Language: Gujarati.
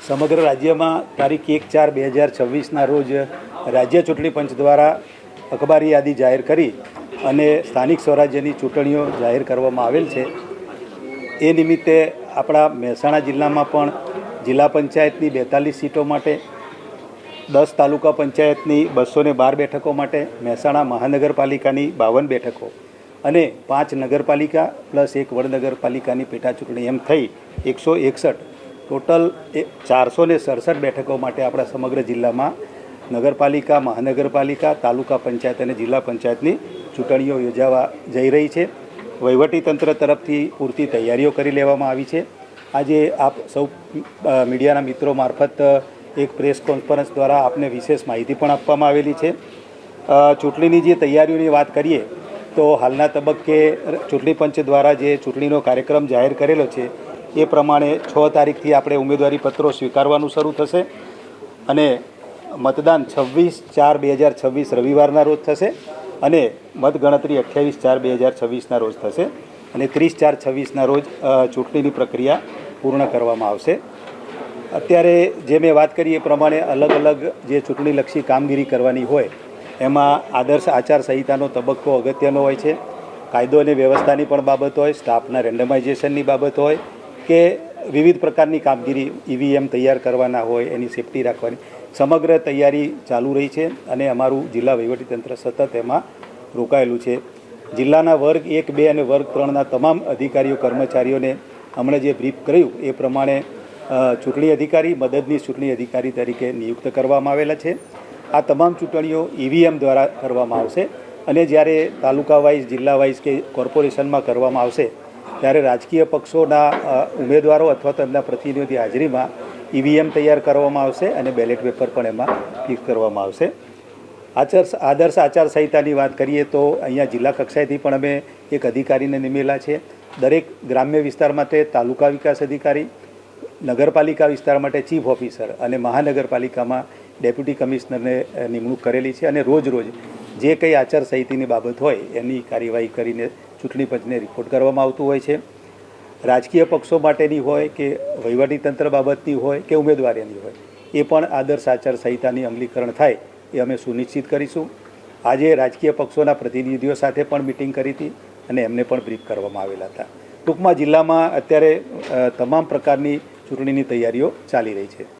સમગ્ર રાજ્યમાં તારીખ 1/4/2026ના રોજ રાજ્ય ચૂંટણી પંચ દ્વારા અખબારી યાદી જાહેર કરી અને સ્થાનિક સ્વરાજ્યની ચૂંટણીઓ જાહેર કરવામાં આવેલ છે। એ નિમિત્તે આપણા મહેસાણા જિલ્લામાં પણ જિલ્લા પંચાયતની 42 સીટો માટે, 10 તાલુકા પંચાયતની 212 બેઠકો માટે, મહેસાણા મહાનગરપાલિકાની 52 બેઠકો અને 5 નગરપાલિકા પ્લસ 1 વડનગરપાલિકાની પેટા ચૂંટણી એમ થઈ 161 ટોટલ 467 બેઠકો માટે આપણા સમગ્ર જિલ્લામાં નગરપાલિકા, મહાનગરપાલિકા, તાલુકા પંચાયત અને જિલ્લા પંચાયતની ચૂંટણીઓ યોજાવા જઈ રહી છે। વહીવટીતંત્ર તરફથી પૂરતી તૈયારીઓ કરી લેવામાં આવી છે। આજે આપ સૌ મીડિયાના મિત્રો મારફત એક પ્રેસ કોન્ફરન્સ દ્વારા આપને વિશેષ માહિતી પણ આપવામાં આવેલી છે। ચૂંટણીની જે તૈયારીઓની વાત કરીએ તો હાલના તબક્કે ચૂંટણી પંચ દ્વારા જે ચૂંટણીનો કાર્યક્રમ જાહેર કરેલો છે એ પ્રમાણે 6 તારીખથી આપણે ઉમેદવારી પત્રો સ્વીકારવાનું શરૂ થશે અને મતદાન 26/4/2026 રવિવારના રોજ થશે અને મતગણતરી 28/4/2026ના રોજ થશે અને 30/4/26ના રોજ ચૂંટણીની પ્રક્રિયા પૂર્ણ કરવામાં આવશે। અત્યારે જે મેં વાત કરી એ પ્રમાણે અલગ અલગ જે ચૂંટણીલક્ષી કામગીરી કરવાની હોય એમાં આદર્શ આચારસંહિતાનો તબક્કો અગત્યનો હોય છે। કાયદો અને વ્યવસ્થાની પણ બાબત હોય, સ્ટાફના રેન્ડમાઇઝેશનની બાબત હોય કે વિવિધ પ્રકારની કામગીરી EVM તૈયાર કરવાના હોય, એની સેફટી રાખવાની સમગ્ર તૈયારી ચાલુ રહી છે અને અમારું જિલ્લા વહીવટીતંત્ર સતત એમાં રોકાયેલું છે। જિલ્લાના વર્ગ 1, 2 અને વર્ગ 3ના તમામ અધિકારીઓ કર્મચારીઓને હમણાં જે બ્રીફ કર્યું એ પ્રમાણે ચૂંટણી અધિકારી, મદદનીશ ચૂંટણી અધિકારી તરીકે નિયુક્ત કરવામાં આવેલા છે। આ તમામ ચૂંટણીઓ EVM દ્વારા કરવામાં આવશે અને જ્યારે તાલુકા વાઇઝ, જિલ્લા વાઇઝ કે કોર્પોરેશનમાં કરવામાં આવશે ત્યારે રાજકીય પક્ષોના ઉમેદવારો અથવા તો એમના પ્રતિનિધિઓની હાજરીમાં EVM તૈયાર કરવામાં આવશે અને બેલેટ પેપર પણ એમાં ફિક્સ કરવામાં આવશે। આદર્શ આચારસંહિતાની વાત કરીએ તો અહીંયા જિલ્લા કક્ષાએથી પણ અમે એક અધિકારીને નિમેલા છે। દરેક ગ્રામ્ય વિસ્તાર માટે તાલુકા વિકાસ અધિકારી, નગરપાલિકા વિસ્તાર માટે ચીફ ઓફિસર અને મહાનગરપાલિકામાં ડેપ્યુટી કમિશનરને નિમણૂક કરેલી છે અને રોજ જે કંઈ આચારસંહિતાની બાબત હોય એની કાર્યવાહી કરીને ચૂંટણી પંચને રિપોર્ટ કરવામાં આવતું હોય છે। રાજકીય પક્ષો માટેની હોય કે વહીવટીતંત્ર બાબતની હોય કે ઉમેદવારીની હોય એ પણ આદર્શ આચારસંહિતાની અમલીકરણ થાય એ અમે સુનિશ્ચિત કરીશું। આજે રાજકીય પક્ષોના પ્રતિનિધિઓ સાથે પણ મિટિંગ કરી હતી અને એમને પણ બ્રીફ કરવામાં આવેલા હતા। ટૂંકમાં જિલ્લામાં અત્યારે તમામ પ્રકારની ચૂંટણીની તૈયારીઓ ચાલી રહી છે।